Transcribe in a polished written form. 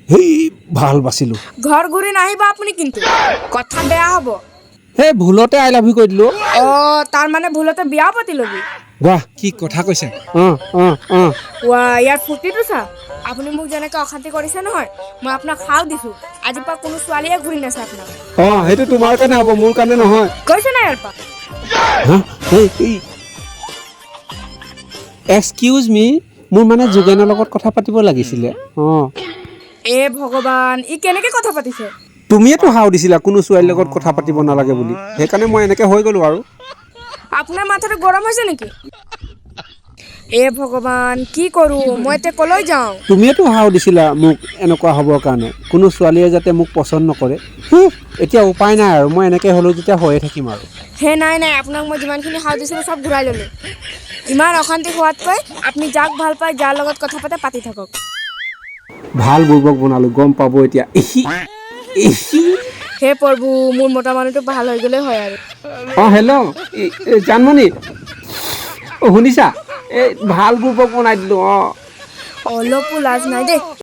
হেই ভাল বাছিলো ঘৰ ঘূৰি নাহিব আপুনি কিন্তু কথা বেয়া হ'ব হে ভুলতে আই লাভ ইউ কৈ দিলো অ তাৰ মানে ভুলতে বিয়া পাতি লবি বাহ কি কথা কৈছে ৱা ইয়াৰ ফূৰ্তিটো চা আপুনি মোক যেনেকে অশান্তি কৰিছে নহয় মই আপোনাক খাও দিছো আজিৰ পৰা কোনো ছোৱালীয়ে ঘূৰি নাছে আপোনাক সেইটো তোমাৰ কাৰণে হ'ব মোৰ কাৰণে নহয় কৈছে নাই ইয়াৰ পৰা এক্সকিউজ মি মোৰ মানে যোগেনৰ লগত কথা পাতিব লাগিছিলে এ ভগৱান ই কেনেকে কথা পাতিছে তুমিয়েতো হাও দিছিলা কোনো ছোৱালীৰ লগত কথা পাতিব নালাগে বুলি সেইকাৰণে মই এনেকে হৈ গ'লো আৰু আপোনাৰ মাথাটো গৰম হৈছে নেকি এ ভগৱান কি কৰো মই এতিয়া কলৈ যাওঁ তুমিয়েতো হাও দিছিলা মোক এনেকুৱা হ'বৰ কাৰণে কোনো ছোৱালীয়ে যাতে মোক পচন্দ নকৰে এতিয়া উপায় নাই আৰু মই এনেকে হ'লেও যেতিয়া হৈয়ে থাকিম আৰু হে নাই নাই আপোনাক মই যিমানখিনি সাও দিছিলোঁ চব ঘূৰাই ল'লোঁ ইমান অশান্তি হোৱাতকৈ আপুনি যাক ভাল পায় যাৰ লগত কথা পাতি থাকক ভাল বুৰ্বক বনালো গম পাব এতিয়া হে প্ৰভু মোৰ মতা মানুহটো ভাল হৈ গ'লে হয় আৰু হেল্ল' জানমণি শুনিছা এই ভাল বুৰ্বক বনাই দিলো অলপো লাজ নাই দেই